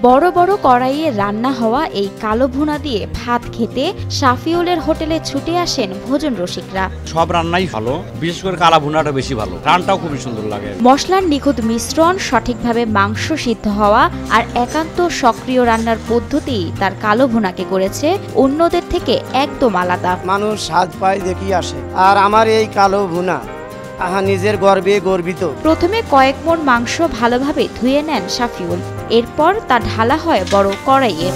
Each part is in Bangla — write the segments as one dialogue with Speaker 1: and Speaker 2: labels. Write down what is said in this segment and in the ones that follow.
Speaker 1: বড় বড় কড়াইয়ে রান্না হওয়া এই কালো ভুনা দিয়ে ভাত খেতে শাফিউলের হোটেলে ছুটে আসেন ভোজন রসিকরা।
Speaker 2: সব রান্নাই ভালো, বিশেষ করে কালা ভুনাটা বেশি ভালো, রান্নাটাও খুবই সুন্দর লাগে।
Speaker 1: মশলার নিখুঁত মিশ্রণ, সঠিকভাবে মাংস সিদ্ধ হওয়া আর একান্ত সক্রিয় রান্নার পদ্ধতি তার কালো ভুনাকে করেছে অন্যদের থেকে একদম আলাদা।
Speaker 3: মানুষ স্বাদ পায় দেখি আসে, আর আমার এই কালো ভুনা নিজের গর্বে গর্বিত।
Speaker 1: প্রথমে কয়েক মণ মাংস ভালোভাবে ধুয়ে নেন শাফিউল, এরপর তা ঢালা হয় বড় কড়াইয়ে।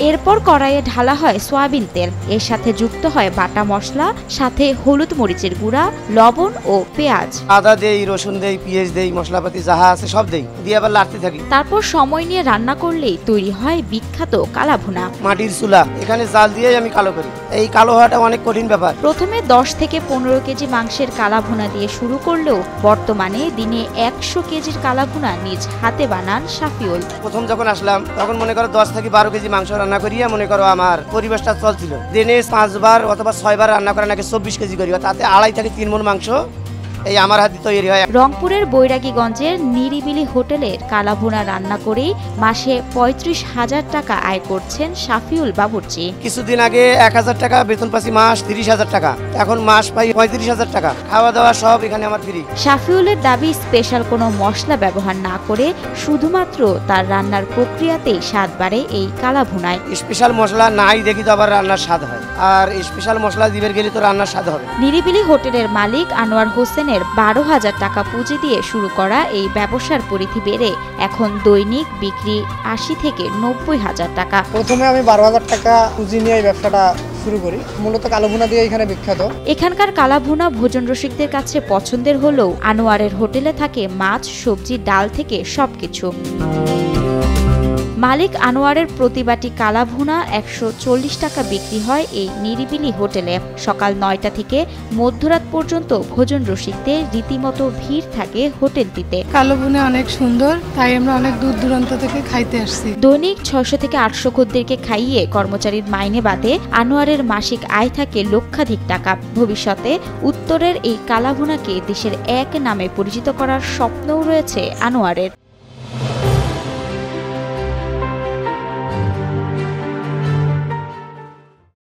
Speaker 1: এরপর কড়াইয়ে ঢালা হয় সয়াবিন তেল, এর সাথে যুক্ত হয় বাটা মশলা, সাথে হলুদ মরিচের গুঁড়া, লবণ ও পেঁয়াজ।
Speaker 3: আদা দেই, রসুন দেই, পেঁয়াজ দেই, মশলাপাতি যাহা আছে সব দেই, দিয়ে আবার লাড়তে থাকি।
Speaker 1: তারপর সময় নিয়ে রান্না করলেই তৈরি হয় বিখ্যাত কালা ভুনা।
Speaker 3: মাটির চুলা, এখানে জাল দিয়েই আমি কালো করি। এই কালো হওয়াটা অনেক কঠিন ব্যাপার।
Speaker 1: প্রথমে 10 থেকে 15 কেজি মাংসের কালা ভুনা দিয়ে শুরু করলেও বর্তমানে দিনে 100 কেজির কালা ভুনা নিজ হাতে বানান শাফিউল।
Speaker 3: প্রথম যখন আসলাম তখন মনে করো 10 থেকে 12 কেজি মাংস রান্না করিয়া মনে করো আমার পরিবেশটা চলছিল। দিনে 5 বার অথবা 6 বার রান্না করা নাকি 24 কেজি করি, তাতে 2.5 থেকে 3 মণ মাংস এই আমার হাতে তৈরি হয়।
Speaker 1: রংপুরের বৈরাগীগঞ্জের নিরিবিলি হোটেলের কালা ভুনা রান্না করেই মাসে 35,000 টাকা আয় করছেন শাফিউল বাবুর্চি।
Speaker 3: কিছুদিন আগে 1,000 টাকা বেতন পাচ্ছি, মাস 30,000 টাকা, এখন মাস পাই 35,000 টাকা। খাওয়া দাওয়া সব এখানে আমার ফ্রি।
Speaker 1: শাফিউলের দাবি স্পেশাল কোনো মশলা ব্যবহার না করে শুধুমাত্র তার রান্নার প্রক্রিয়াতেই স্বাদ বাড়ে এই কালা ভুনায়।
Speaker 3: স্পেশাল মশলা নাই দেখি তো আবার রান্নার স্বাদ হয়, আর স্পেশাল মশলা দিবের গেলে তো রান্নার স্বাদ হবে।
Speaker 1: নিরিবিলি হোটেলের মালিক আনোয়ার হোসেনের 12,000 টাকা পুঁজি দিয়ে শুরু করা এই ব্যবসার পরিধি বেড়ে এখন দৈনিক বিক্রি 80 থেকে 90,000 টাকা।
Speaker 4: প্রথমে আমি 12,000 টাকা পুঁজি নিয়ে এই ব্যবসাটা শুরু করি, মূলত কালো ভুনা দিয়ে এখানে বিখ্যাত।
Speaker 1: এখানকার কালা ভুনা ভোজন রসিকদের কাছে পছন্দের হলেও আনোয়ারের হোটেলে থাকে মাছ, সবজি, ডাল থেকে সবকিছু। মালিক আনোয়ারের প্রতিবাটি কালা ভুনা 140 টাকা বিক্রি হয় এই নিরিবিলি হোটেলে। সকাল 9টা থেকে মধ্যরাত পর্যন্ত ভোজন রসিকদের রীতিমতো ভিড় থাকে হোটেলটিতে।
Speaker 5: কালো ভুনা অনেক সুন্দর, তাই আমরা অনেক দূর দূরান্ত থেকে খাইতে আসছি।
Speaker 1: দৈনিক 600 থেকে 800 খদ্দেরকে খাইয়ে কর্মচারীর মাইনে বাদে আনোয়ারের মাসিক আয় থাকে লক্ষাধিক টাকা। ভবিষ্যতে উত্তরের এই কালা ভুনাকে দেশের এক নামে পরিচিত করার স্বপ্নও রয়েছে আনোয়ারের।